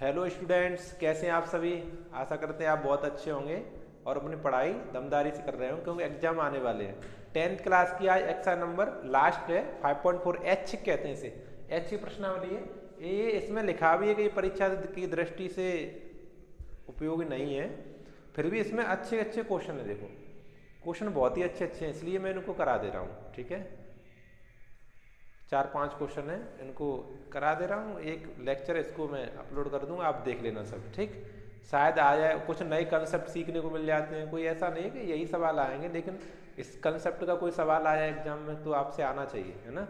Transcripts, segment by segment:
Hello students, कैसे हैं आप सभी। आशा करते हैं आप बहुत अच्छे होंगे और अपनी पढ़ाई दमदारी से कर रहे हो क्योंकि एग्जाम आने वाले हैं। 10th क्लास की आज एक्सा नंबर लास्ट है 5.4 एच कहते हैं इसे। एच की प्रश्नावली है ये। इसमें लिखा भी है कि ये परीक्षा की दृष्टि से उपयोगी नहीं है, फिर भी इसमें अच्छे अच्छे क्वेश्चन है। देखो क्वेश्चन बहुत ही अच्छे अच्छे हैं, इसलिए मैं इनको करा दे रहा हूँ। ठीक है, 4-5 क्वेश्चन है, इनको करा दे रहा हूँ। एक लेक्चर इसको मैं अपलोड कर दूंगा, आप देख लेना सब। ठीक, शायद आ जाए, कुछ नए कंसेप्ट सीखने को मिल जाते हैं। कोई ऐसा नहीं है कि यही सवाल आएंगे, लेकिन इस कंसेप्ट का कोई सवाल आया एग्जाम में तो आपसे आना चाहिए, है ना।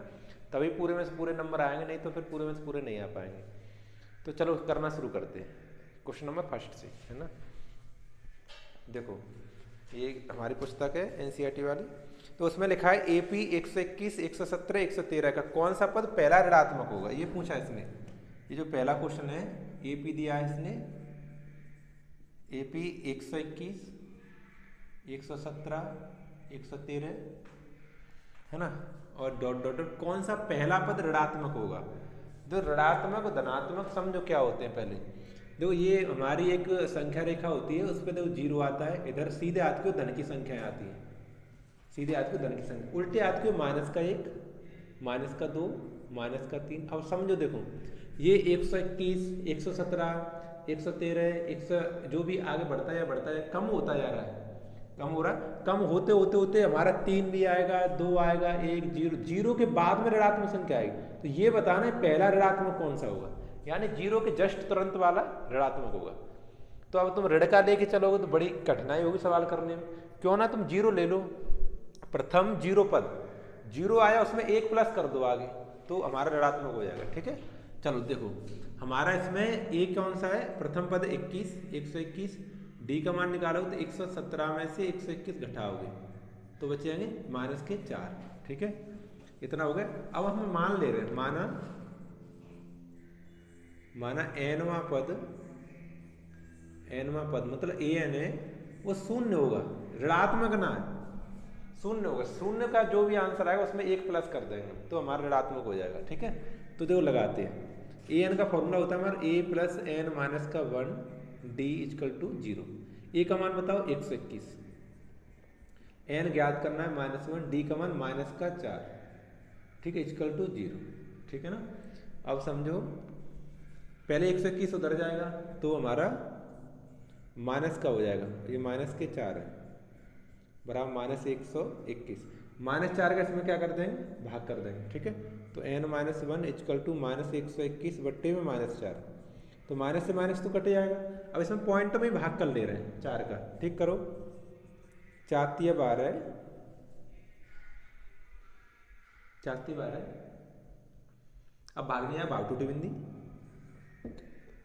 तभी पूरे में से पूरे नंबर आएंगे, नहीं तो फिर पूरे में से पूरे नहीं आ पाएंगे। तो चलो करना शुरू करते हैं क्वेश्चन नंबर फर्स्ट से, है ना। देखो ये हमारी पुस्तक है एनसीईआरटी वाली। तो उसमें लिखा है एपी 121, 117, 113 का कौन सा पद पहला ऋणात्मक होगा, ये पूछा इसने। ये जो पहला क्वेश्चन है, एपी दिया है इसने, एपी 121, 117, 113, है ना। और डॉट डॉट डॉट कौन सा पहला पद ऋणात्मक होगा। जो ऋणात्मक और धनात्मक समझो क्या होते हैं पहले। देखो ये हमारी एक संख्या रेखा होती है, उस पर देखो जीरो आता है, इधर सीधे हाथ को धन की संख्याएं आती हैं, सीधे हाथ को धन की संख्या, उल्टे हाथ को माइनस का 1, माइनस का 2, माइनस का 3। अब समझो देखो ये 121, 117, 113, 100 जो भी आगे बढ़ता है, कम होता जा रहा है, कम हो रहा, कम होते होते होते हमारा 3 भी आएगा, 2 आएगा, 1, 0, जीरो के बाद में ऋणात्मक संख्या आएगी। तो ये बताना है पहला ऋणात्मक कौन सा होगा, यानी जीरो के जस्ट तुरंत वाला ऋणात्मक होगा। तो अब तुम ऋण का लेके चलोगे तो बड़ी कठिनाई होगी सवाल करने में। क्यों ना तुम जीरो ले लो, प्रथम जीरो पद, जीरो आया उसमें 1 प्लस कर दो आगे, तो हमारा ऋणात्मक हो जाएगा। ठीक है, चलो देखो हमारा इसमें ए कौन सा है, प्रथम पद 21, 121, डी का मान निकालोगे तो 117 में से 121 घटाओगे तो बचेंगे माइनस के 4। ठीक है, इतना हो गया। अब हम मान ले रहे हैं, माना एनवा पद, एनवा पद मतलब ए एन है वो शून्य होगा, ऋणात्मक ना है, शून्य होगा। शून्य का जो भी आंसर आएगा उसमें 1 प्लस कर देंगे तो हमारा ऋणात्मक हो जाएगा। ठीक है, तो देखो लगाते हैं। ए एन का फॉर्मूला होता है हमारा ए प्लस एन माइनस का 1 डी इजकल टू 0। ए का मान बताओ 121, एन ज्ञात करना है -1, डी का मान माइनस का 4। ठीक है, इजकल टू 0। ठीक है ना। अब समझो पहले 121 उधर जाएगा तो हमारा माइनस का हो जाएगा, ये माइनस के 4 है, बराबर -121, -4 का इसमें क्या कर देंगे, भाग कर देंगे। ठीक है, तो n-1 इजकल टू -121 बट्टे में -4, तो माइनस से माइनस तो कट जाएगा। अब इसमें पॉइंट में भाग कर ले रहे हैं 4 का। ठीक करो, 4 12, 4 12, अब भाग लिया, भाग टूटी बिंदी,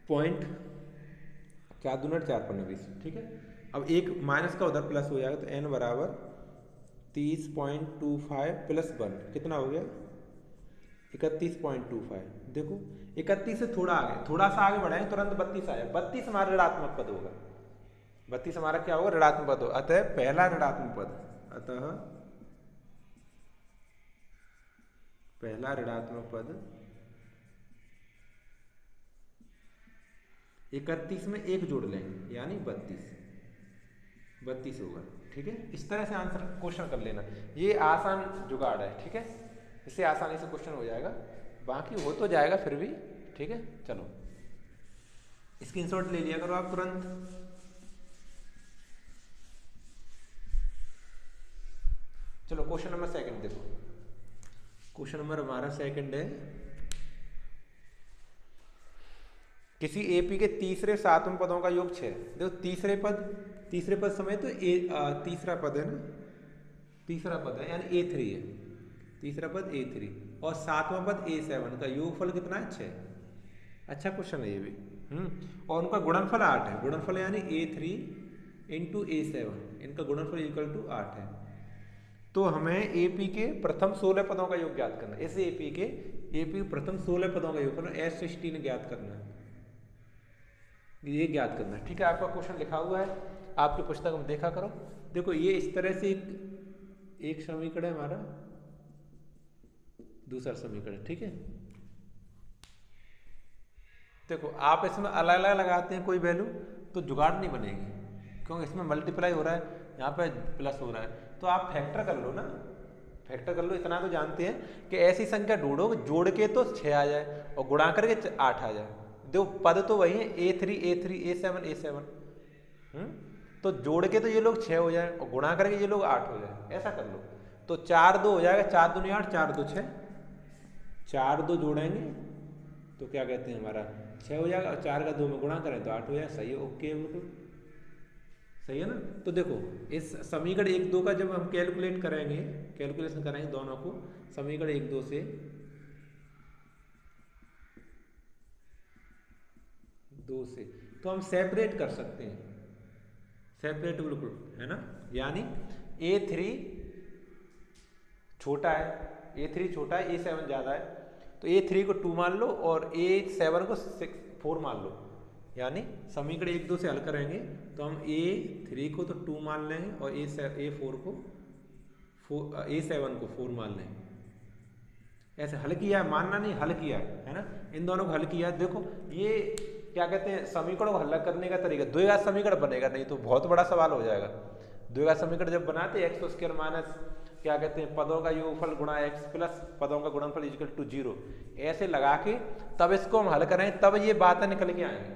पॉइंट 4 दूना 4 पन्ना 20। ठीक है, अब एक माइनस का उधर प्लस हो जाएगा तो n बराबर 30.25 प्लस 1 कितना हो गया 31.25। देखो 31 से थोड़ा आगे, थोड़ा सा आगे बढ़ाएं तुरंत 32 आया, 32 हमारा ऋणात्मक पद होगा, 32 हमारा क्या होगा, ऋणात्मक पद होगा। अतः पहला ऋणात्मक पद, अतः पहला ऋणात्मक पद 31 में 1 जोड़ लेंगे यानी 32 होगा। ठीक है, इस तरह से आंसर क्वेश्चन कर लेना, ये आसान जुगाड़ है। ठीक है, इससे आसानी से क्वेश्चन हो जाएगा, बाकी हो तो जाएगा फिर भी। ठीक है, चलो स्क्रीनशॉट ले लिया करो आप तुरंत। चलो क्वेश्चन नंबर सेकंड देखो, क्वेश्चन नंबर हमारा सेकंड है, किसी एपी के तीसरे सातवें पदों का योग 6। देखो तीसरे पद समय तो तीसरा पद है ना, तीसरा पद है यानी A3 है, तीसरा पद A3 और सातवां पद A7 का योगफल कितना है 6। अच्छा क्वेश्चन है ये भी। और उनका गुणनफल 8 है, गुणनफल यानी A3 इंटू A7, इनका गुणनफल इक्वल टू 8 है। तो हमें एपी के प्रथम 16 पदों का योग ज्ञात करना है, इस एपी प्रथम 16 पदों का योग करना, S16 ज्ञात करना है, ये ज्ञात करना है। ठीक है, आपका क्वेश्चन लिखा हुआ है आपकी पुस्तक में, देखा करो। देखो ये इस तरह से एक समीकरण है हमारा, दूसरा समीकरण। ठीक है, देखो आप इसमें अलग अलग लगाते हैं कोई वैल्यू तो जुगाड़ नहीं बनेगी, क्योंकि इसमें मल्टीप्लाई हो रहा है, यहाँ पे प्लस हो रहा है, तो आप फैक्टर कर लो ना, फैक्टर कर लो। इतना तो जानते हैं कि ऐसी संख्या ढूंढो जोड़ के तो 6 आ जाए और गुणा करके 8 आ जाए। देखो पद तो वही है A3 A3 A7 A7, तो जोड़ के तो ये लोग 6 हो जाए और गुणा करके ये लोग 8 हो जाए, ऐसा कर लो। तो 4 2 हो जाएगा, 4 2 8 4 2 6, 4 2 जोड़ेंगे तो क्या कहते हैं हमारा 6 हो जाएगा, और 4 का 2 में गुणा करें तो 8 हो जाएगा। सही है, ओके, बिल्कुल सही है ना। तो देखो इस समीकरण 1 2 का जब हम कैलकुलेट करेंगे, कैलकुलेशन करेंगे दोनों को, समीकरण 1 2 से 2 से तो हम सेपरेट कर सकते हैं, सेपरेट बिल्कुल है ना। यानी A3 छोटा है, A3 छोटा है, A7 ज़्यादा है, तो A3 को 2 मान लो और A7 को 4 मान लो। यानी समीकरण 1 2 से हल करेंगे तो हम A3 को तो 2 मान लेंगे और A4 को A7 को 4 मान लेंगे। ऐसे हल किया है, मानना नहीं, हल किया है ना, इन दोनों को हल किया है। देखो ये क्या कहते हैं, समीकरण को हल करने का तरीका, द्विघात समीकरण बनेगा, नहीं तो बहुत बड़ा सवाल हो जाएगा। द्विघात समीकरण जब बनाते हैं एक्स स्क्वायर माइनस क्या कहते हैं पदों का योगफल गुणा एक्स प्लस पदों का गुणनफल इक्वल टू 0, ऐसे लगा के तब इसको हम हल करें, तब ये बातें निकल के आएंगी।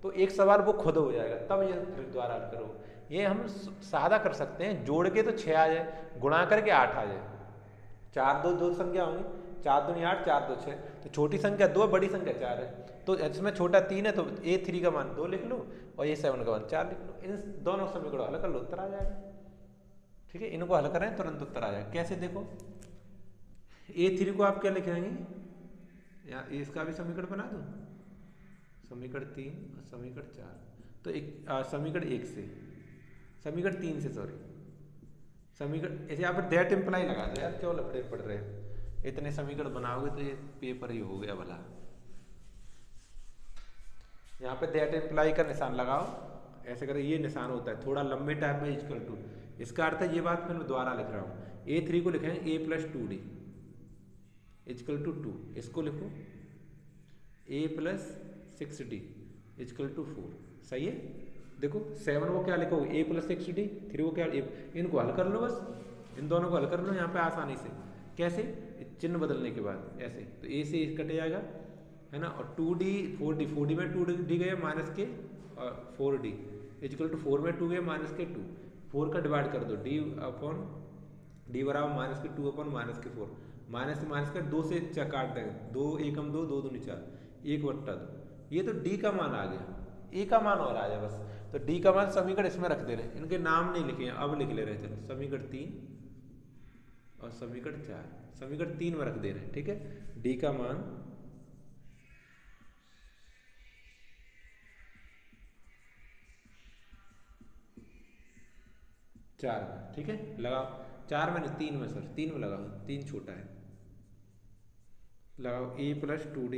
तो एक सवाल वो खुद हो जाएगा, तब ये फिर दोबारा हल करो। ये हम सादा कर सकते हैं, जोड़ के तो 6 आ जाए, गुणा करके 8 आ जाए। 4 2 2 संख्या होंगी, 4 2 8 4 2 6, तो छोटी संख्या 2 बड़ी संख्या 4 है, तो इसमें छोटा 3 है तो A3 का मान 2 लिख लो और A7 का मान 4 लिख लो। इन दोनों समीकरणों हल कर लो, उत्तर आ जाएगा। ठीक है, इनको हल करें तुरंत उत्तर आ जाएगा। कैसे देखो, A3 को आप क्या लिखेंगे, या इसका भी समीकरण बना दो, समीकरण 3 और समीकरण 4, तो एक समीकरण 1 से, समीकरण 3 से सॉरी, समीकरण ऐसे यहाँ पर दैट इम्प्लाई लगा दो यार, क्यों लफड़े पड़ रहे हैं, इतने समीकरण बनाओगे तो ये पेपर ही हो गया भला। यहाँ पे दैट इम्प्लाई का निशान लगाओ, ऐसे करें, ये निशान होता है थोड़ा लंबे टाइप में, इक्वल टू, इसका अर्थ है ये बात मैं दोबारा लिख रहा हूँ। A3 को लिखेंगे A + 2D इक्वल टू 2, इसको लिखो A + 6D इक्वल टू 4, सही है। देखो 7 को क्या लिखोगे A + 6D, 3 को क्या, इनको हल कर लो बस, इन दोनों को हल कर लो यहाँ पे आसानी से। कैसे, चिन्ह बदलने के बाद ऐसे, तो A से कट जाएगा है ना, और 2D 4D में 2D गए माइनस के 4D इक्वल टू 4 में 2 गए माइनस के 2, 4 का डिवाइड कर दो, D बराबर माइनस के 2 अपन माइनस के 4, माइनस से माइनस का 2 से काट देंगे, 2 1 2 2 2 4 1/2, ये तो D का मान आ गया, A का मान और आ जाए बस। तो D का मान समीकरण इसमें रख दे रहे हैं, इनके नाम नहीं लिखे, अब लिख ले रहे थे, समीकरण 3 और समीकरण 4, समीकरण 3 में रख दे रहे हैं। ठीक है, D का मान 4 में, ठीक है, लगाओ 4 में नहीं 3 में सर, 3 में लगाओ, 3 छोटा है, लगाओ A + 2D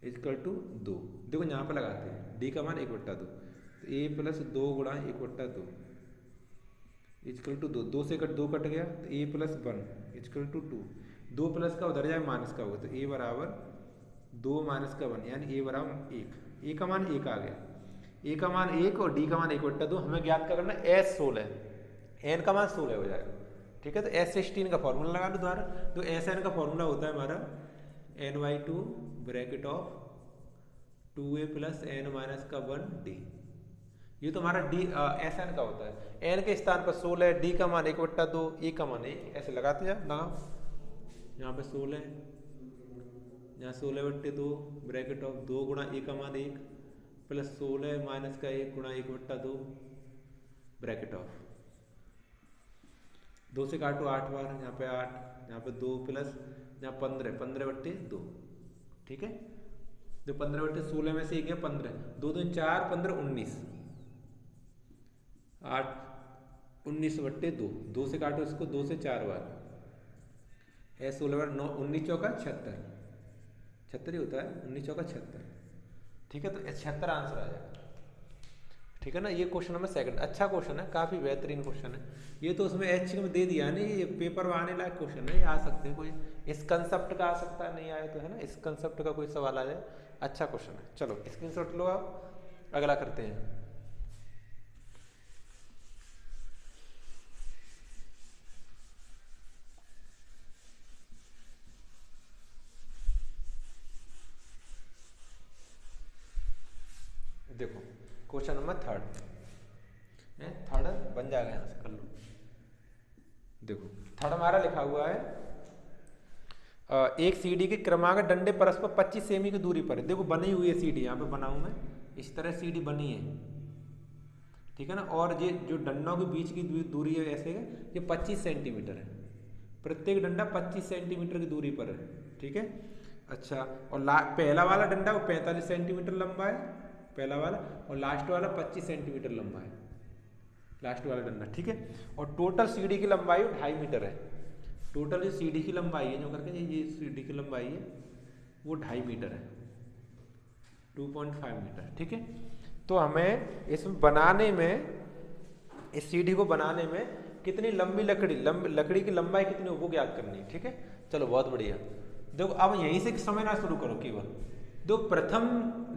इक्वल टू 2, देखो यहाँ पे लगाते हैं D का मान 1/2, तो A + 2 गुणा 1/2 इक्वल टू 2, 2 से 2 कट गया, तो A + 1 इक्वल टू 2, 2 प्लस का उधर जाए माइनस का होगा, तो A बराबर 2 माइनस का 1, यानी A बराबर 1, A का मान 1 आ गया, A का मान 1 और D का मान 1/2, हमें ज्ञात करना S16, N का मान 16 हो जाएगा। ठीक है, तो S16 का फॉर्मूला लगा लो दोबारा, तो Sn का फॉर्मूला होता है हमारा n/2 bracket of 2A + n - का 1D, ये तो हमारा Sn का होता है। n के स्थान पर 16, D का मान 1/2, A का मान 1, ऐसे लगाते जाओ, लगाओ यहाँ पे 16, यहाँ 16/2 ब्रैकेट ऑफ 2 गुणा A का मान 1 प्लस 16 माइनस का 1 गुणा 1/2 ब्रैकेट ऑफ 2 से काटो 8 बार, यहाँ पे 8, यहाँ पे 2 प्लस यहाँ 15/2, ठीक है, जो 15/16 में से 1 है 15, 2 2 4 15 19, 8 19/2, 2 से काटो इसको 2 से 4 बार, ऐसे 16 बार 9 19 चौका 76, 76 ही होता है, 19 चौका 76, ठीक है, तो 76 आंसर आ जाएगा। ठीक है ना। ये क्वेश्चन नंबर सेकंड, अच्छा क्वेश्चन है, काफी बेहतरीन क्वेश्चन है। ये तो उसमें एच में दे दिया नहीं, ये पेपर में आने लायक क्वेश्चन है, आ सकते हैं कोई इस कंसेप्ट का आ सकता है, नहीं आए तो है ना, इस कंसेप्ट का कोई सवाल आ जाए, अच्छा क्वेश्चन है। चलो स्क्रीनशॉट लो आप, अगला करते हैं। देखो क्वेश्चन नंबर थर्ड है, थर्ड बन जाएगा, यहाँ से कर लो। देखो थर्ड हमारा लिखा हुआ है, एक सीढ़ी के क्रमागत डंडे परस्पर 25 सेमी की दूरी पर है। देखो बनी हुई है सीढ़ी, यहाँ पे बना हूं मैं, इस तरह सीढ़ी बनी है, ठीक है ना। और ये जो डंडों के बीच की दूरी है ऐसे है, ये 25 सेंटीमीटर है, प्रत्येक डंडा 25 सेंटीमीटर की दूरी पर है, ठीक है। अच्छा, और पहला वाला डंडा वो 45 सेंटीमीटर लंबा है, पहला वाला, और लास्ट वाला 25 सेंटीमीटर लंबा है, लास्ट वाला डंडा, ठीक है। और टोटल सीढ़ी की लंबाई 2.5 मीटर है, टोटल जो सीढ़ी की लंबाई है जो करके ये सीढ़ी की लंबाई है वो 2.5 मीटर है, 2.5 मीटर, ठीक है। तो हमें इसमें बनाने में, इस सीढ़ी को बनाने में कितनी लंबी लकड़ी की लंबाई कितनी वो ज्ञात करनी है, ठीक है। चलो बहुत बढ़िया। देखो अब यहीं से समझना शुरू करो केवल। दो प्रथम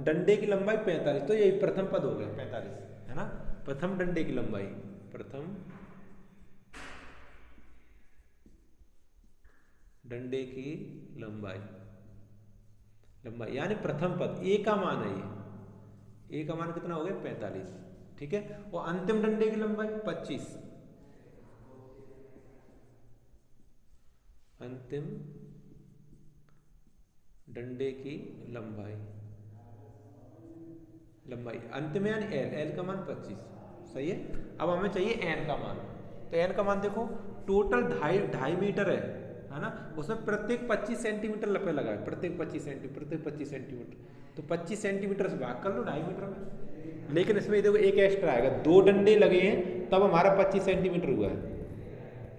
डंडे की लंबाई 45, तो यही प्रथम पद हो गया 45, है ना। प्रथम डंडे की लंबाई, प्रथम डंडे की लंबाई, लंबाई यानी प्रथम पद, ए का मान है ये, ए का मान कितना हो गया 45, ठीक है। और अंतिम डंडे की लंबाई 25, अंतिम डंडे की लंबाई, लंबाई अंतिम यानी एल, एल का मान 25, सही है। अब हमें चाहिए एन का मान, तो एन का मान देखो टोटल 2.5 मीटर है ना, उसमें प्रत्येक 25 सेंटीमीटर पे लगा है, प्रत्येक 25 सेंटीमीटर, प्रत्येक 25 सेंटीमीटर, तो 25 सेंटीमीटर से भाग कर लो 2.5 मीटर में। लेकिन इसमें देखो एक एक्स्ट्रा आएगा, 2 डंडे लगे हैं तब हमारा 25 सेंटीमीटर हुआ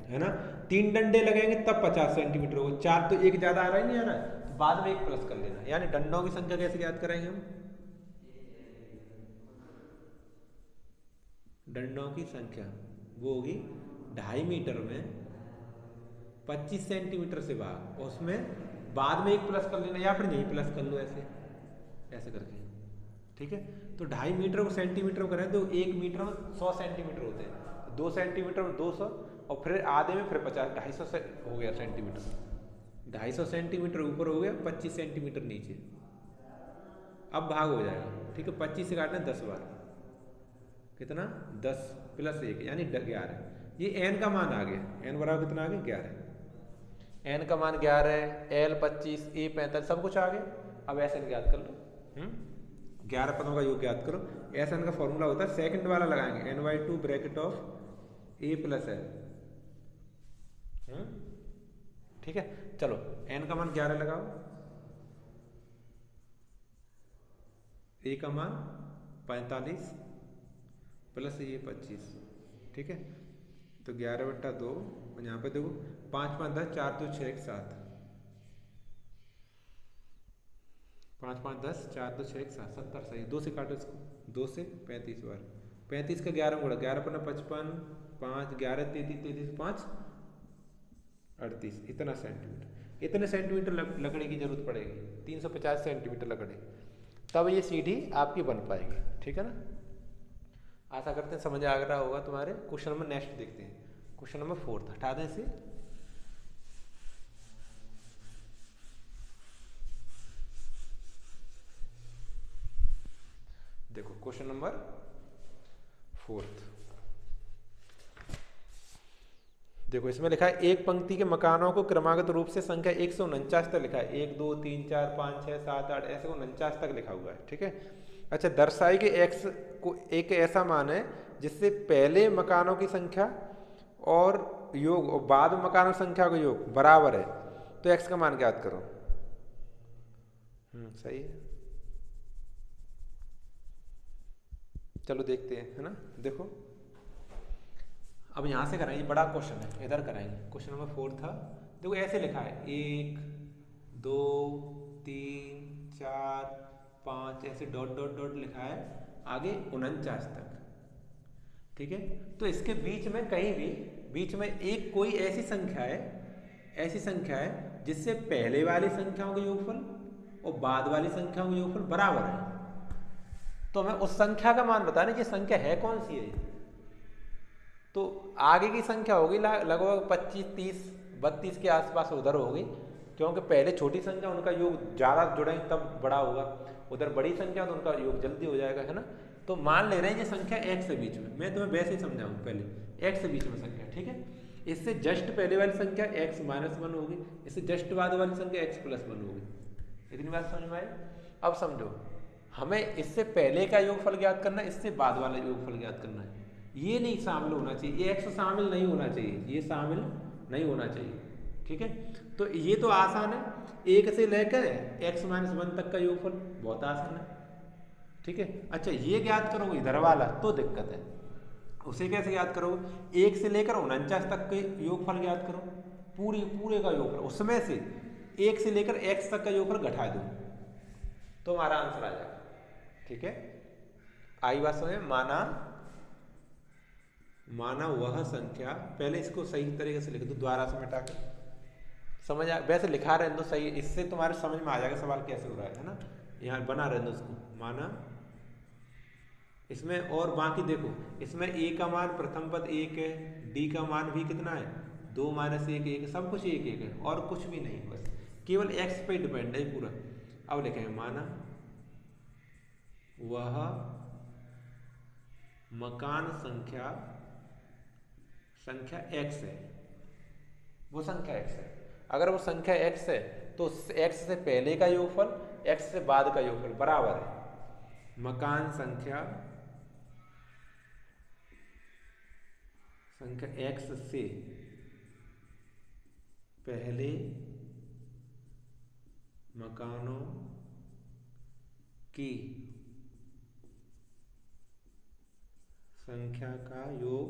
है ना। 3 डंडे लगेंगे तब 50 सेंटीमीटर होगा, 4 तो एक ज्यादा आ रहा ही नहीं आ रहा है, तो बाद में एक प्लस कर लेना। यानी डंडों की संख्या कैसे ज्ञात करेंगे हम, डंडों की संख्या वो होगी 2.5 मीटर में 25 सेंटीमीटर से भाग, उसमें बाद में एक प्लस कर लेना, या फिर नहीं प्लस कर लो, ऐसे ऐसे करके, ठीक है। तो 2.5 मीटर को सेंटीमीटर करें तो 1 मीटर में 100 सेंटीमीटर होते हैं, 2 सेंटीमीटर में 200, और फिर आधे में फिर 50, 250 से हो गया सेंटीमीटर, 250 सेंटीमीटर ऊपर हो गया, 25 सेंटीमीटर नीचे। अब भाग हो जाएगा, ठीक है। 25 से काटना 10 बार, कितना 10 + 1 यानी 11। ये एन का मान आ गया, एन बराबर कितना आ गया 11, एन का मान 11, एल 25, ए 45, सब कुछ आ गया। अब एस एन ज्ञात कर लो, 11 पदों का योग ज्ञात करो। एस एन का फॉर्मूला होता है, सेकंड वाला लगाएंगे, n/2 bracket of A + L, ठीक है। चलो एन का मान 11 लगाओ, ए का मान 45 + ये 25, ठीक है। तो 11/2, यहाँ पे देखो 5 5 10, 4 2 6 1 7, 5 5 10, 4 2 6 1 7, 70 सही। 2 से काटो इसको, 2 से 35 बार, 35 का 11 गुणा, 11 × 55, 5 11 33 33 5 38, इतना सेंटीमीटर, इतने सेंटीमीटर लकड़ी की जरूरत पड़ेगी, 350 सेंटीमीटर लकड़ी, तब ये सीढ़ी आपकी बन पाएगी, ठीक है ना। आशा करते हैं समझ आ रहा होगा तुम्हारे। क्वेश्चन नंबर नेक्स्ट देखते हैं, क्वेश्चन नंबर 4 हटा दें इसे। देखो क्वेश्चन नंबर 4, देखो इसमें लिखा है एक पंक्ति के मकानों को क्रमागत रूप से संख्या 149 तक लिखा है, 1 2 3 4 5 6 7 8 ऐसे 49 तक लिखा हुआ है, ठीक है। अच्छा, दर्शाई कि x को एक ऐसा मान है जिससे पहले मकानों की संख्या और योग और बाद में मकानों की संख्या का योग बराबर है, तो x का मान ज्ञात करो। सही है, चलो देखते हैं, है ना। देखो अब यहां से कराएंगे, बड़ा क्वेश्चन है, इधर कराएंगे। क्वेश्चन नंबर 4 था, देखो ऐसे लिखा है 1 2 3 4 5 ऐसे डॉट डॉट डॉट लिखा है, आगे 49 तक। ठीक है, तो इसके बीच में कहीं भी बीच में एक कोई ऐसी संख्या है जिससे पहले वाली संख्याओं का योगफल और बाद वाली संख्याओं का योगफल बराबर है। तो हमें उस संख्या का मान बताना ये संख्या है कौन सी है। तो आगे की संख्या होगी लगभग 25, 30, 32 के आसपास उधर होगी, क्योंकि पहले छोटी संख्या उनका योग ज़्यादा जुड़ेंगे तब बड़ा होगा, उधर बड़ी संख्या तो उनका योग जल्दी हो जाएगा, है ना। तो मान ले रहे हैं ये संख्या x से बीच में, मैं तुम्हें वैसे ही समझाऊँ पहले, x से बीच में संख्या, ठीक है। इससे जस्ट पहले वाली संख्या x -1 होगी, इससे जस्ट बाद वाली संख्या x +1 होगी। इतनी बात समझ में आई। अब समझो, हमें इससे पहले का योगफल ज्ञात करना है, इससे बाद वाला योगफल ज्ञात करना है। ये नहीं शामिल होना चाहिए, ये x शामिल नहीं होना चाहिए, ये शामिल नहीं होना चाहिए, ठीक है। तो ये तो आसान है, 1 से लेकर x -1 तक का योगफल बहुत आसान है, ठीक है। अच्छा, ये ज्ञात करोगे इधर वाला तो दिक्कत है, उसे कैसे ज्ञात करोगे, 1 से लेकर 49 तक के योगफल ज्ञात करो, पूरे का योगफल, उसमें से 1 से लेकर x तक का योगफल घटा दो तो हमारा आंसर आ जाएगा, ठीक है। आई बात समझ। माना वह संख्या, पहले इसको सही तरीके से लिख दो, द्वारा से मिटा के समझ आ, वैसे लिखा रहने दो सही, इससे तुम्हारे समझ में आ जाएगा सवाल कैसे हो रहा है ना। यहाँ बना रहने दो उसको, माना इसमें, और बाकी देखो इसमें a का मान प्रथम पद 1 है, d का मान भी कितना है 2 - 1 1, सब कुछ 1 1 है और कुछ भी नहीं, बस केवल x पे डिपेंड है पूरा। अब लिखेंगे माना वह मकान संख्या x है, वो संख्या x है। अगर वो संख्या x है तो x से पहले का योगफल x से बाद का योगफल बराबर है मकान संख्या x से पहले मकानों की संख्या का योग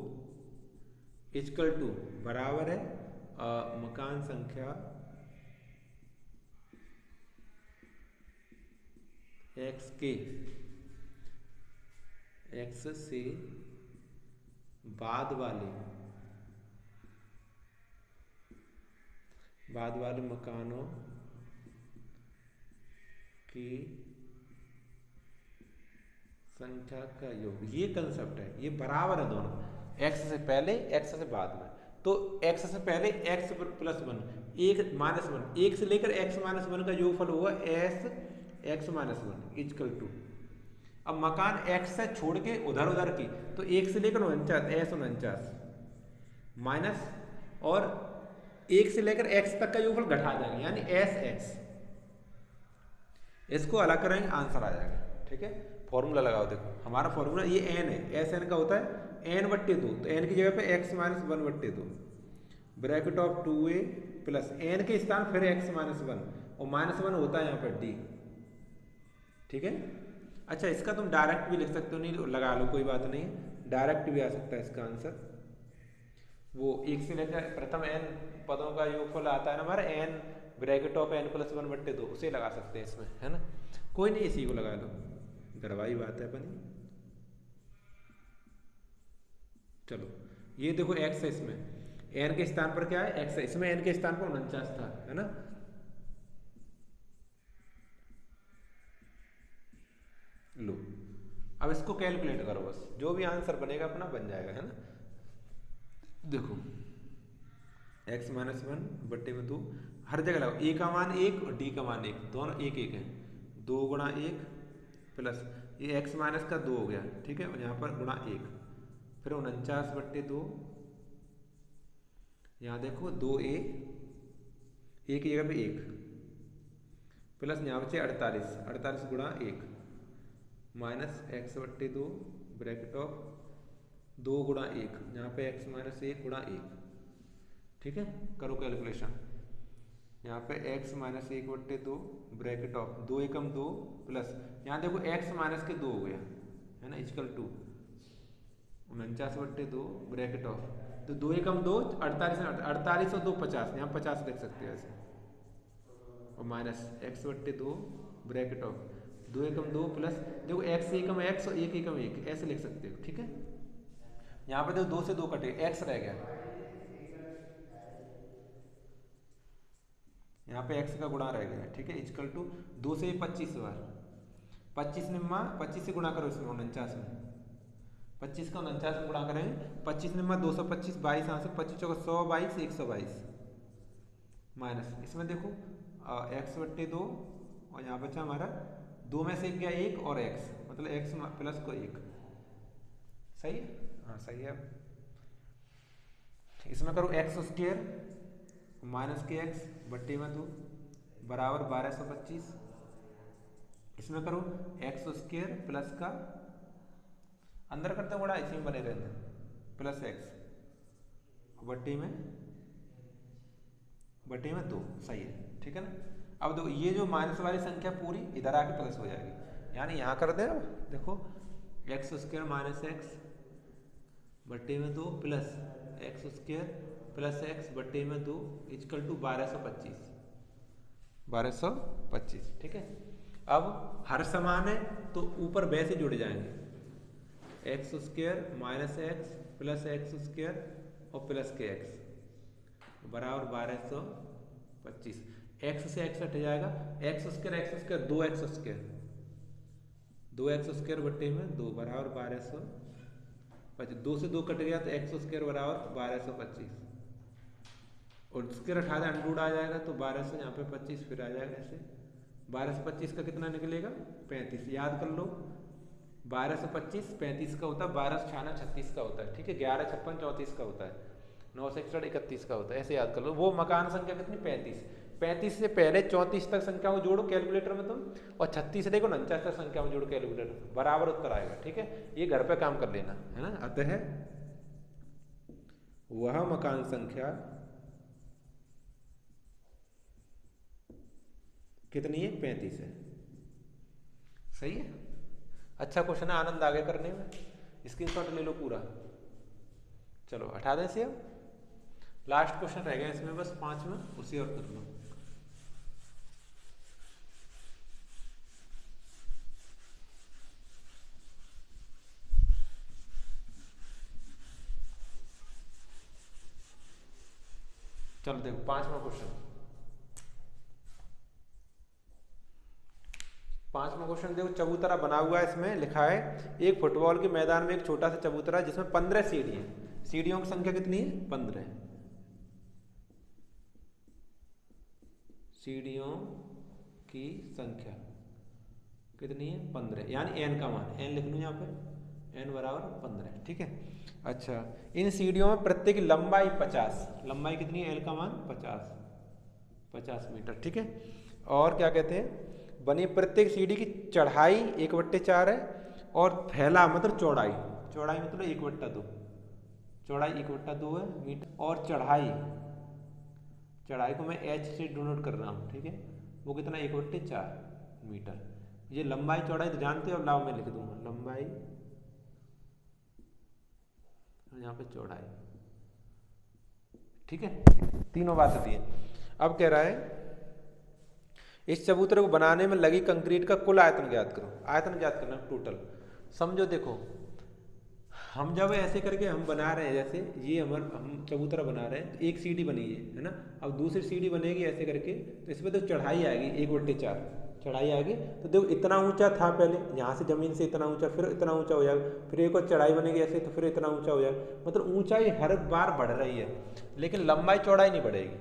इक्वल टू बराबर है मकान संख्या x के x से बाद वाले मकानों की संख्या का योग। ये कंसेप्ट है, ये बराबर है दोनों, x से पहले x से बाद में। तो x से पहले x +1 1 -1, 1 से लेकर x -1 का योगफल होगा x -1 इक्वल टू, अब मकान x से छोड़ के उधर की, तो 1 से लेकर 49 माइनस, और 1 से लेकर x तक का योगफल घटा जाएंगे यानी sx, इसको अलग करेंगे आंसर आ जाएगा, ठीक है। फॉर्मूला लगाओ, देखो हमारा फॉर्मूला ये n है, Sn का होता है n/2, तो n की जगह पे x - 1/2 bracket of 2a plus n के स्थान फिर x - 1 और -1 होता है यहाँ पर d, ठीक है। अच्छा, इसका तुम डायरेक्ट भी लिख सकते हो, नहीं लगा लो कोई बात नहीं, डायरेक्ट भी आ सकता है इसका आंसर। वो 1 से लेकर प्रथम n पदों का योगफल आता है ना हमारा n ब्रैकेट ऑफ n + 1/2, उसे लगा सकते हैं इसमें, है ना। कोई नहीं, इसी को लगा लो, गरवाई बात है अपनी। चलो ये देखो x है, इसमें n के स्थान पर क्या है x है, इसमें n के स्थान पर 49 था, है ना। लो अब इसको कैलकुलेट करो, बस जो भी आंसर बनेगा अपना बन जाएगा, है ना। देखो x - 1/2 हर जगह लगाओ, a का मान 1 और d का मान 1, दोनों 1 1 है, 2 × 1 प्लस ये x माइनस का 2 हो गया, ठीक है, और यहाँ पर गुणा 1, फिर 49/2, यहाँ देखो 2a 1 की जगह पे 1 प्लस यहाँ बचे 48 गुणा 1 माइनस x/2 ब्रैकेट ऑफ 2 × 1, यहाँ पे x - 1 गुणा 1, ठीक है। करो कैलकुलेशन, यहाँ पे x - 1/2 bracket of 2 Ekam 2 plus यहाँ देखो x माइनस के 2 हो गया, है ना, इक्वल टू 49/2 ब्रैकेट ऑफ, तो 2 एकम 2 48 और 2 50, यहाँ 50 लिख सकते हैं ऐसे, और minus x/2 bracket of 2 Ekam 2 plus देखो x एकम x और 1 एकम 1 ऐसे लिख सकते हो, ठीक है। यहाँ पे देखो 2 से 2 कटे, x रह गया, यहाँ पे x का गुणा रह गया, ठीक है। इक्वल टू 2 से 25 बार, 25 निम्मा 25 से गुणा करो इसमें 49 में, 25 का 49 में गुणा करेंगे, 25 निम्मा 225, 22 यहाँ से 25 चौका 122, 122 माइनस इसमें देखो x बट्टे 2 और यहाँ बचा हमारा 2 में से गया 1 और x, मतलब x प्लस को 1, सही है, हाँ सही है। इसमें करो x स्क्वायर माइनस के x बट्टे में 2 बराबर 1225, इसमें करो x स्क्वायर प्लस का अंदर करते बड़ा इसी में बने रहते प्लस x बट्टे में 2, सही है, ठीक है ना। अब देखो ये जो माइनस वाली संख्या पूरी इधर आके प्लस हो जाएगी, यानी यहाँ कर दे, अब देखो एक्स स्क्वायर माइनस एक्स बट्टे में 2 plus x square plus x बट्टे में 2 इक्वल टू 1225, ठीक है। अब हर समान है तो ऊपर वैसे जुड़ जाएंगे, x square minus x plus x square और प्लस के एक्स बराबर 1225, एक्स से एक्स हट जाएगा, x square 2x square 2x square बट्टे में 2 बराबर 1225, 2 से 2 कट गया तो एक्स स्क्वायर बराबर 1225 और स्क्वायर हटा दे अंडरूट आ जाएगा तो 12 से यहाँ पे 25 फिर आ जाएगा ऐसे, 12 से 25 का कितना निकलेगा 35, याद कर लो 12 से 25 35 का होता है, 12 से 6 36 का होता है, ठीक है, 11 56 34 का होता है, 9 से 31 का होता है, ऐसे याद कर लो। वो मकान संख्या कितनी 35 से पहले 34 तक संख्या को जोड़ो कैलकुलेटर में तुम, और 36 से देखो 49 तक संख्या में जोड़ो कैलकुलेटर में, बराबर उत्तर आएगा, ठीक है। ये घर पे काम कर लेना है ना। अतः वह मकान संख्या कितनी है 35 है, सही है। अच्छा क्वेश्चन है, आनंद आगे करने में, स्क्रीनशॉट ले लो पूरा। चलो हटा दें इसे, अब लास्ट क्वेश्चन रह गया इसमें बस 5 में, उसी और कर लो। चलो देखो 5वां क्वेश्चन, 5वां क्वेश्चन देखो, चबूतरा बना हुआ है, इसमें लिखा है एक फुटबॉल के मैदान में एक छोटा सा चबूतरा है जिसमें 15 सीढ़ी है, सीढ़ियों की संख्या कितनी है 15, सीढ़ियों की संख्या कितनी है 15, यानी n का मान n लिख लूँ यहाँ पर, n बराबर 15, ठीक है। अच्छा, इन सीढ़ियों में प्रत्येक लंबाई 50, लंबाई कितनी है l का मान 50 मीटर, ठीक है। और क्या कहते हैं, बनी प्रत्येक सीढ़ी की चढ़ाई 1/4 है और फैला मतलब चौड़ाई मतलब 1/2, चौड़ाई 1/2 है मीटर, और चढ़ाई को मैं h से डिनोट कर रहा हूँ, ठीक है, वो कितना 1/4 मीटर। ये लंबाई चौड़ाई तो जानते हो, अब लाओ मैं लिख दूंगा लंबाई, यहाँ पे चौड़ाई, ठीक है, तीनों बात होती है। अब कह रहा है इस चबूतरे को बनाने में लगी कंक्रीट का कुल आयतन ज्ञात करो, आयतन ज्ञात करना टोटल। समझो देखो, हम जब ऐसे करके हम बना रहे हैं, जैसे ये हम चबूतरा बना रहे हैं, एक सीढ़ी बनी है ना, अब दूसरी सीढ़ी बनेगी ऐसे करके, तो इसमें तो चढ़ाई आएगी 1/4 चढ़ाई आएगी, तो देखो इतना ऊंचा था पहले, यहाँ से जमीन से इतना ऊंचा, फिर इतना ऊंचा हो जाएगा, फिर एक और चढ़ाई बनेगी ऐसे, तो फिर इतना ऊंचा हो जाएगा, मतलब ऊंचाई हर बार बढ़ रही है, लेकिन लंबाई चौड़ाई नहीं बढ़ेगी।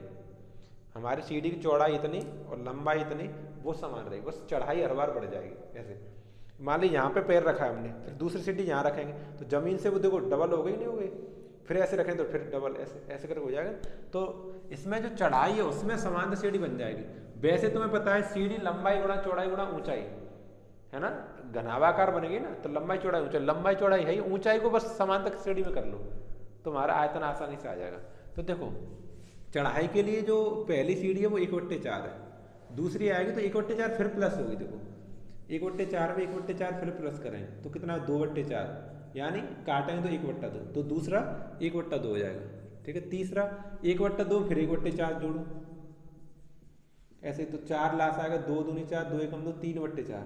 हमारी सीढ़ी की चौड़ाई इतनी और लंबाई इतनी वो समान रहेगी, बस चढ़ाई हर बार बढ़ जाएगी। ऐसे मान ली यहाँ पे पैर रखा है हमने, फिर दूसरी सीढ़ी यहाँ रखेंगे तो जमीन से वो देखो डबल हो गई नहीं हो गई, फिर ऐसे रखें तो फिर डबल, ऐसे करके हो जाएगा। तो इसमें जो चढ़ाई है उसमें समान सीढ़ी बन जाएगी। वैसे तुम्हें पता है सीढ़ी लंबाई गुणा चौड़ाई गुणा ऊंचाई है ना, घनाभाकार बनेगी ना, तो लंबाई चौड़ाई ऊंचाई, लंबाई चौड़ाई है, ऊंचाई को बस समान तक सीढ़ी में कर लो, तुम्हारा आयतन आसानी से आ जाएगा। तो देखो चढ़ाई के लिए जो पहली सीढ़ी है वो 1/4 है, दूसरी आएगी तो 1/4 फिर प्लस होगी, देखो 1/4 में 1/4 फिर प्लस करें तो कितना 2/4, यानी काटेंगे तो 1/2, तो दूसरा 1/2 हो जाएगा, ठीक है। तीसरा 1/2 फिर 1/4 जोड़ो, ऐसे तो 4 लाश आएगा, 2 दूनी 4, 2 एकम 2, 3/4,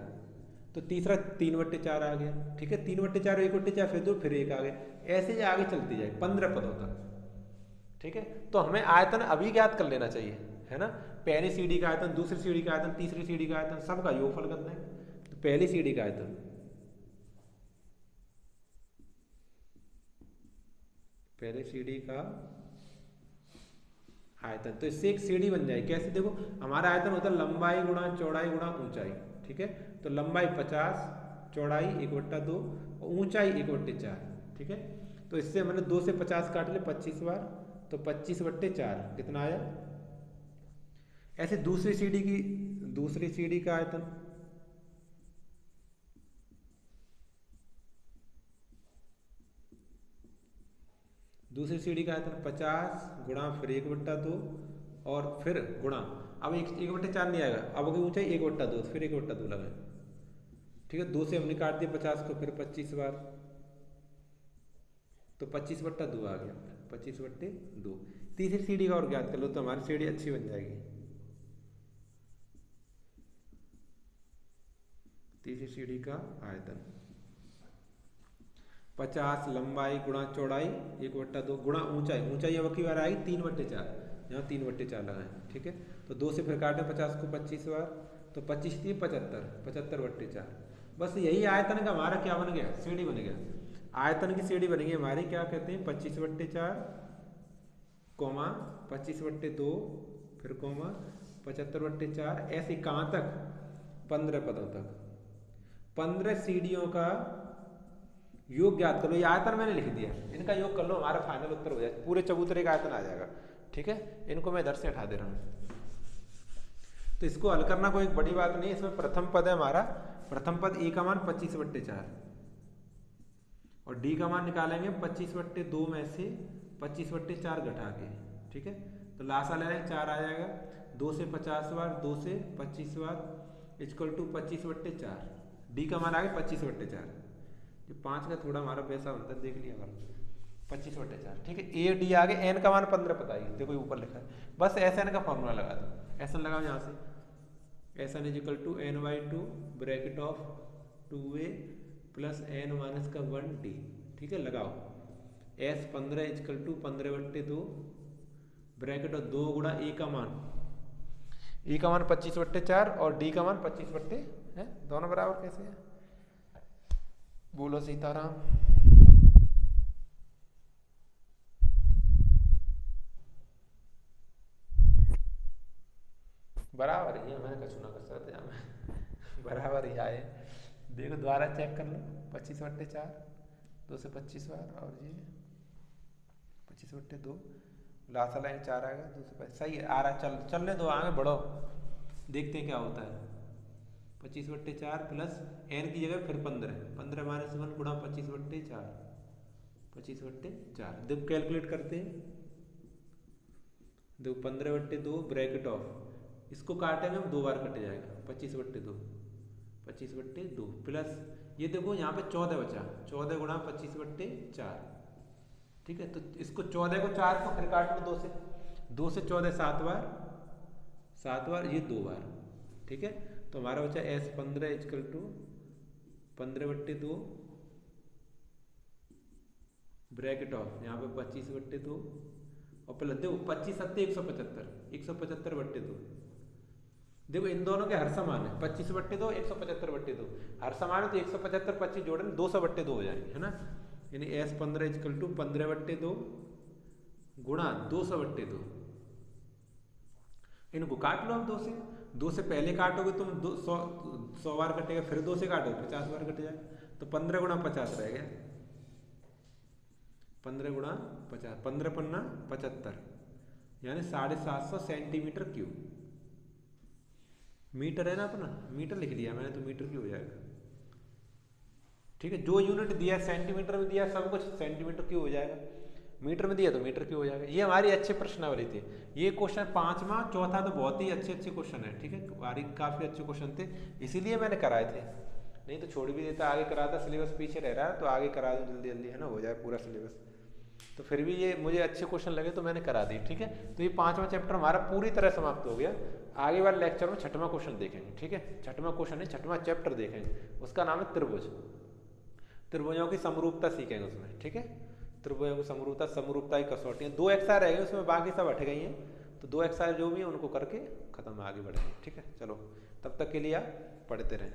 तो तीसरा 3/4 आ गया, ठीक है। 3/4 1/4 फिर 2 फिर 1 आ गया, ऐसे ही आगे चलती जाए 15 पदों तक, ठीक है। तो हमें आयतन अभी ज्ञात कर लेना चाहिए, है ना। पहली सीढ़ी का आयतन, दूसरी सीढ़ी का आयतन, तीसरी सीढ़ी का आयतन, सबका योगफल करना है। तो पहली सीढ़ी का आयतन, पहली सीढ़ी का आयतन, तो इससे एक सीढ़ी बन जाए। कैसे, देखो हमारा आयतन होता है लंबाई गुणा चौड़ाई गुणा ऊंचाई, ठीक है। तो लंबाई 50, चौड़ाई 1/2 और ऊंचाई 1/4, ठीक है। तो इससे मैंने 2 से 50 काट ले 25 बार, तो 25/4 कितना आया। ऐसे दूसरी सीढ़ी का आयतन, दूसरी सीढ़ी का आयतन 50 गुणा फिर 1/2 और फिर गुणा, अब 1/4 नहीं आएगा, अब होगी ऊंचाई 1/2, फिर 1/2 लगाए, ठीक है। 2 से हमने काट दिया 50 को, फिर 25 बार, तो 25/2 आ गया, 25/2। तीसरी सीढ़ी का और ज्ञात कर लो तो हमारी सीढ़ी अच्छी बन जाएगी। तीसरी सीढ़ी का आयतन 50 लंबाई गुणा चौड़ाई 1/2 गुणा ऊंचाई, ऊंचाई अब की बार आएगी 3/4, यहाँ 3/4 लगाए, ठीक है। तो 2 से फिर काटे 50 को 25 बार, तो 25 थी 75, 75/4। बस यही आयतन का हमारा क्या बन गया, सीढ़ी बन गया। आयतन की सीढ़ी बन गई हमारी, क्या कहते हैं, 25/4 कोमा 25/2 फिर कोमा 75/4, ऐसे कहाँ तक, 15 पदों तक। 15 सीढ़ियों का योग ज्ञात कर लो। ये आयतन मैंने लिख दिया, इनका योग कर लो, हमारा फाइनल उत्तर हो जाए, पूरे चबूतरे का आयतन आ जाएगा, ठीक है। इनको मैं इधर से हटा दे रहा हूँ। तो इसको हल करना कोई बड़ी बात नहीं है। इसमें प्रथम पद है हमारा, प्रथम पद ए का मान 25/4 और डी का मान निकालेंगे 25/2 में से 25/4 घटा के, ठीक है। तो लासा ले लेंगे 4 आ जाएगा, 2 से 50 बार, 2 से 25 बार इक्वल टू 25/4। डी का मान आ गया 25/4, जो 5 का थोड़ा हमारा पैसा होता है, देख लिया अगर 25/4, ठीक है। ए डी आगे, एन का मान 15 पता ही, देखो ऊपर लिखा है। बस एस एन का फॉर्मूला लगा दो, एस एन लगाओ यहाँ से, S n equal to n/2 bracket of 2a plus n minus का 1d, ठीक है। लगाओ S 15 equal to 15/2 bracket of 2 गुणा ए का मान, ए का मान 25/4 और डी का मान 25 है, दोनों बराबर कैसे है, बोलो सीताराम। बराबर ही है, मैंने कछु ना कर सकते हैं बराबर ही आए। देखो दोबारा चेक कर लो, 25/4 2 से 25 बार और ये 25/2 लास्ट लाइन 4 आएगा, 2 से 5 सही है, आ रहा है। चलने दो, आगे बढ़ो, देखते हैं क्या होता है। 25/4 प्लस एन की जगह फिर 15 माइनस 1 गुणा 25/4, 25/4। देखो कैलकुलेट करते हैं, देखो 15/2 ब्रैकेट ऑफ, इसको काटेंगे हम 2 बार कट जाएगा, 25/2 प्लस ये देखो यहाँ पे 14 बचा, 14 गुणा 25/4, ठीक है। तो इसको 14 को 4 को फिर काट लो 2 से 14 7 बार, ये 2 बार, ठीक है। तो हमारा बचा S 15 equal to 15/2 bracket of यहाँ पे 25/2 और प्लस देखो 25 7 175, 175/2। देखो इन दोनों के हर समान है, 25/2 175/2 हर समान है, तो 175 25 जोड़े 200/2 हो जाएंगे, है ना। यानी एस 15 इक्वल टू 15/2 गुणा 200/2। इनको काट लो अब 2 से पहले काटोगे तुम 100 बार कटेगा, फिर 2 से काटोगे 50 बार कट जाएगा, तो 15 गुणा 50 रह गया, 15 गुणा 50, 15 पन्ना 75, यानी 750 सेंटीमीटर क्यूब। मीटर है ना अपना, मीटर लिख लिया मैंने, तो मीटर क्यूब हो जाएगा, ठीक है। जो यूनिट दिया सेंटीमीटर में दिया, सब कुछ सेंटीमीटर क्यूब हो जाएगा, मीटर में दिया तो मीटर क्यूब हो जाएगा। ये हमारी अच्छे प्रश्नावली थी। ये क्वेश्चन 5वां चौथा तो बहुत ही अच्छे क्वेश्चन है, ठीक है। हमारी काफ़ी अच्छे क्वेश्चन थे, इसीलिए मैंने कराए थे, नहीं तो छोड़ भी देता, आगे कराता, सिलेबस पीछे रह रहा है तो आगे करा दूँ जल्दी जल्दी, है ना, हो जाए पूरा सिलेबस। तो फिर भी ये मुझे अच्छे क्वेश्चन लगे तो मैंने करा दी, ठीक है। तो ये 5वां चैप्टर हमारा पूरी तरह समाप्त हो गया। आगे वाले लेक्चर में छठवां क्वेश्चन देखेंगे, ठीक है। छठवां क्वेश्चन है, छठवां चैप्टर देखेंगे, उसका नाम है त्रिभुज। त्रिभुजों की समरूपता सीखेंगे उसमें, ठीक है। त्रिभुजों की समरूपता, समरूपता की कसौटी, 2 एक्सरसाइज रह गई उसमें, बाकी सब हट गई हैं। तो 2 एक्सरसाइज जो भी है उनको करके खत्म, आगे बढ़ेंगे, ठीक है। चलो तब तक के लिए आप पढ़ते रहें।